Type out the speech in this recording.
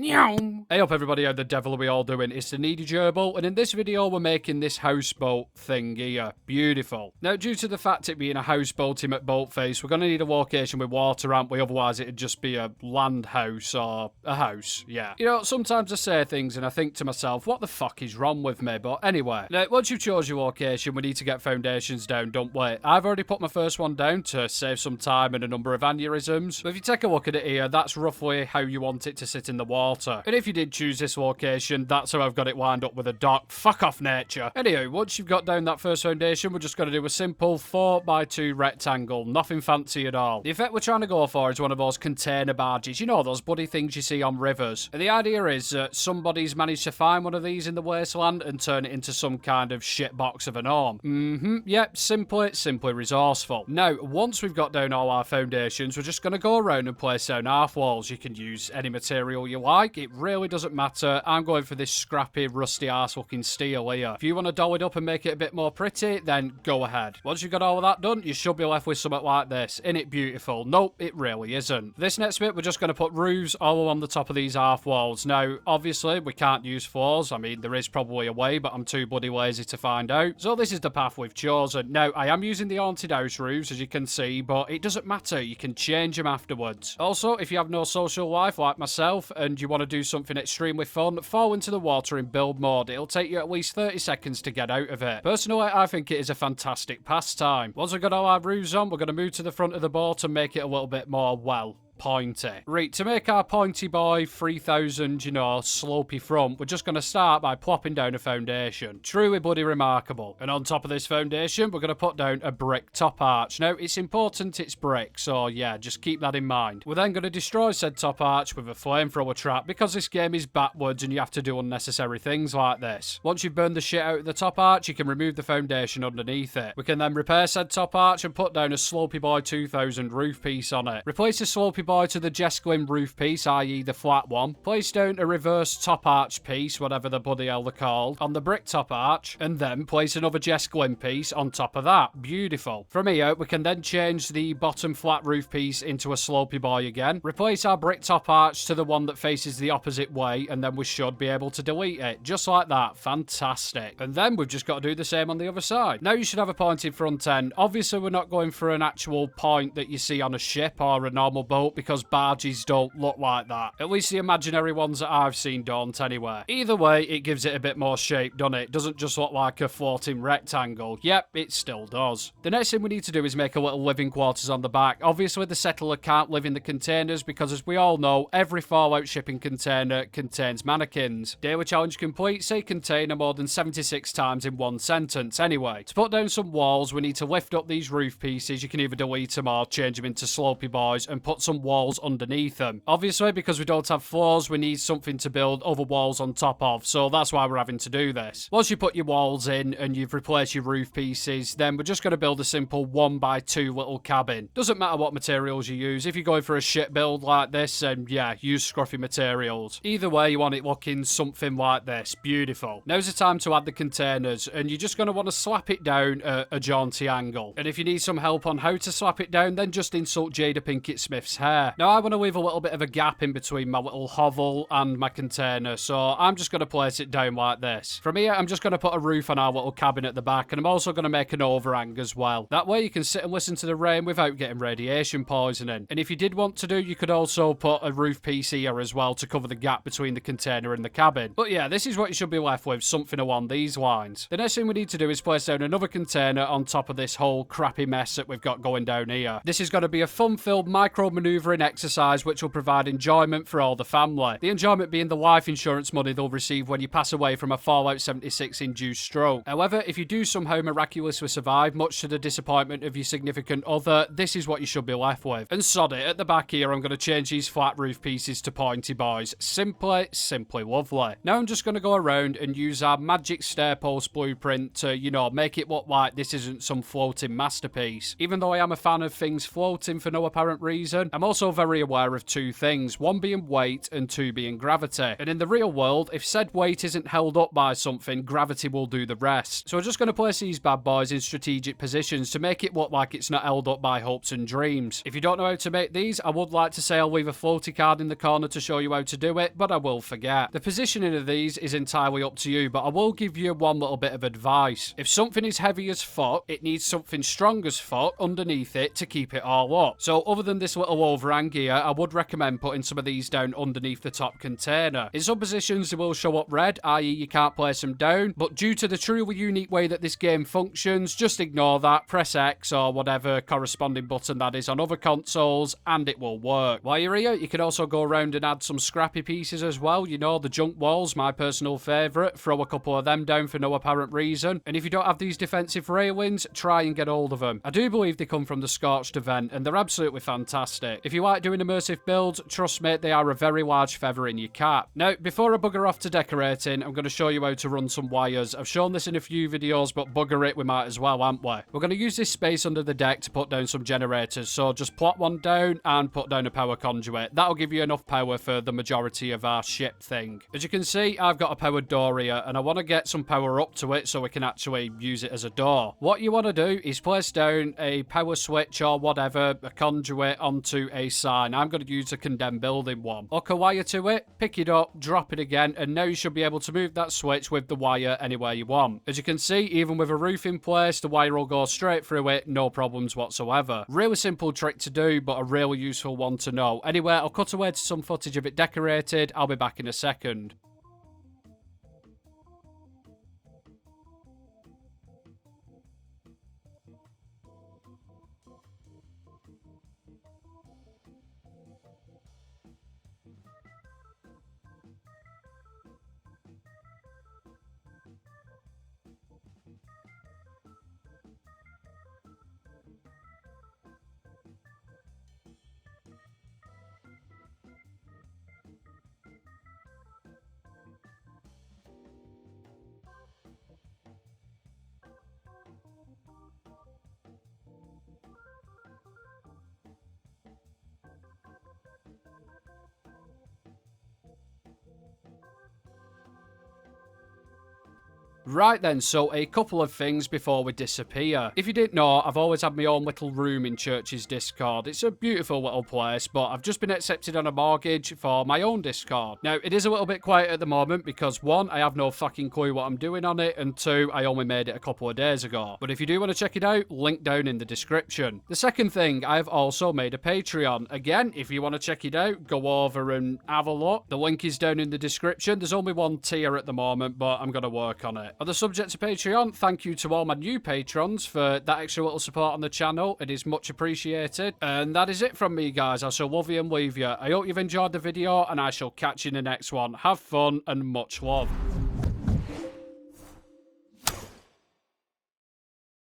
Hey up everybody, how the devil are we all doing? It's the Needy Gerbil, and in this video we're making this houseboat thing here. Beautiful. Now, due to the fact it being a houseboat at boat face, we're going to need a location with water, aren't we? Otherwise it'd just be a land house or a house, yeah. You know, sometimes I say things and I think to myself, what the fuck is wrong with me? But anyway, now once you've chose your location, we need to get foundations down, don't we? I've already put my first one down to save some time and a number of aneurysms. But if you take a look at it here, that's roughly how you want it to sit in the water. And if you did choose this location, that's how I've got it lined up with a dock. Fuck off, nature. Anyway, once you've got down that first foundation, we're just going to do a simple 4x2 rectangle. Nothing fancy at all. The effect we're trying to go for is one of those container barges. You know, those bloody things you see on rivers. And the idea is that somebody's managed to find one of these in the wasteland and turn it into some kind of shit box of an home. Yep, simply resourceful. Now, once we've got down all our foundations, we're just going to go around and place down half walls. You can use any material you like. It really doesn't matter. I'm going for this scrappy, rusty ass looking steel here. If you want to doll it up and make it a bit more pretty, then go ahead. Once you've got all of that done, you should be left with something like this. Isn't it beautiful? Nope, it really isn't. This next bit, we're just going to put roofs all along the top of these half walls. Now, obviously, we can't use floors. I mean, there is probably a way, but I'm too bloody lazy to find out. So this is the path we've chosen. Now, I am using the haunted house roofs, as you can see, but it doesn't matter. You can change them afterwards. Also, if you have no social life like myself, and you want to do something extremely fun, fall into the water in build mode. It'll take you at least 30 seconds to get out of it. Personally, I think it is a fantastic pastime. Once we've got all our roofs on, we're going to move to the front of the boat and make it a little bit more, well, pointy. Right, to make our pointy boy 3000, you know, slopey front, we're just going to start by plopping down a foundation. Truly bloody remarkable. And on top of this foundation, we're going to put down a brick top arch. Now, it's important it's brick, so yeah, just keep that in mind. We're then going to destroy said top arch with a flamethrower trap because this game is backwards and you have to do unnecessary things like this. Once you've burned the shit out of the top arch, you can remove the foundation underneath it. We can then repair said top arch and put down a Slopey Boy 2000 roof piece on it. Replace the Slopey Boy to the Jesglin roof piece, i.e. the flat one. Place down a reverse top arch piece, whatever the bloody hell they're called, on the brick top arch, and then place another Jesglin piece on top of that. Beautiful. From here, we can then change the bottom flat roof piece into a Slopey Boy again. Replace our brick top arch to the one that faces the opposite way, and then we should be able to delete it. Just like that. Fantastic. And then we've just got to do the same on the other side. Now you should have a pointed front end. Obviously, we're not going for an actual point that you see on a ship or a normal boat, because barges don't look like that. At least the imaginary ones that I've seen don't anyway. Either way, it gives it a bit more shape, doesn't it? It doesn't just look like a floating rectangle. Yep, it still does. The next thing we need to do is make a little living quarters on the back. Obviously, the settler can't live in the containers because, as we all know, every Fallout shipping container contains mannequins. Daily challenge complete. Say container more than 76 times in one sentence. Anyway, to put down some walls, we need to lift up these roof pieces. You can either delete them or change them into Slopey Boys and put some walls underneath them. Obviously, because we don't have floors, we need something to build other walls on top of, so that's why we're having to do this. Once you put your walls in and you've replaced your roof pieces, then we're just going to build a simple 1x2 little cabin. Doesn't matter what materials you use. If you're going for a shit build like this, then yeah, use scruffy materials. Either way, you want it looking something like this. Beautiful. Now's the time to add the containers, and you're just going to want to slap it down at a jaunty angle. And if you need some help on how to slap it down, then just insult Jada Pinkett Smith's hair. Now, I want to leave a little bit of a gap in between my little hovel and my container, so I'm just going to place it down like this. From here, I'm just going to put a roof on our little cabin at the back, and I'm also going to make an overhang as well. That way you can sit and listen to the rain without getting radiation poisoning. And if you did want to do, you could also put a roof piece here as well to cover the gap between the container and the cabin. But yeah, this is what you should be left with, something along these lines. The next thing we need to do is place down another container on top of this whole crappy mess that we've got going down here. This is going to be a fun-filled micro-maneuvering exercise which will provide enjoyment for all the family. The enjoyment being the life insurance money they'll receive when you pass away from a Fallout 76 induced stroke. However, if you do somehow miraculously survive, much to the disappointment of your significant other, this is what you should be left with. And sod it, at the back here I'm going to change these flat roof pieces to pointy boys. Simply lovely. Now I'm just going to go around and use our magic stair post blueprint to, you know, make it look like this isn't some floating masterpiece. Even though I am a fan of things floating for no apparent reason, I'm also very aware of two things, one being weight and two being gravity. And in the real world, if said weight isn't held up by something, gravity will do the rest. So I'm just going to place these bad boys in strategic positions to make it look like it's not held up by hopes and dreams. If you don't know how to make these, I would like to say I'll leave a floaty card in the corner to show you how to do it, but I will forget. The positioning of these is entirely up to you, but I will give you one little bit of advice. If something is heavy as fuck, it needs something strong as fuck underneath it to keep it all up. So other than this little overhang here, I would recommend putting some of these down underneath the top container. In some positions they will show up red, i.e. you can't place them down, but due to the truly unique way that this game functions, just ignore that, press X or whatever corresponding button that is on other consoles, and it will work. While you're here, you can also go around and add some scrappy pieces as well. You know, the junk walls, my personal favourite. Throw a couple of them down for no apparent reason. And if you don't have these defensive railings, try and get hold of them. I do believe they come from the Scorched event, and they're absolutely fantastic. If you like doing immersive builds, trust me, they are a very large feather in your cap. Now, before I bugger off to decorating, I'm going to show you how to run some wires. I've shown this in a few videos, but bugger it, we might as well, aren't we? We're going to use this space under the deck to put down some generators, so just plot one down and put down a power conduit. That'll give you enough power for the majority of our ship thing. As you can see, I've got a powered door here, and I want to get some power up to it so we can actually use it as a door. What you want to do is place down a power switch or whatever, a conduit, onto a sign. I'm going to use a condemned building one. Hook a wire to it, pick it up, drop it again, and now you should be able to move that switch with the wire anywhere you want. As you can see, even with a roof in place, the wire will go straight through it, no problems whatsoever. Really simple trick to do, but a really useful one to know. Anyway, I'll cut away to some footage of it decorated. I'll be back in a second. Right then, so a couple of things before we disappear. If you didn't know, I've always had my own little room in Church's Discord. It's a beautiful little place, but I've just been accepted on a mortgage for my own Discord. Now, it is a little bit quiet at the moment because, one, I have no fucking clue what I'm doing on it, and two, I only made it a couple of days ago. But if you do want to check it out, link down in the description. The second thing, I've also made a Patreon. Again, if you want to check it out, go over and have a look. The link is down in the description. There's only one tier at the moment, but I'm going to work on it. On the subject of Patreon, thank you to all my new patrons for that extra little support on the channel. It is much appreciated. And that is it from me, guys. I shall love you and leave you. I hope you've enjoyed the video, and I shall catch you in the next one. Have fun and much love.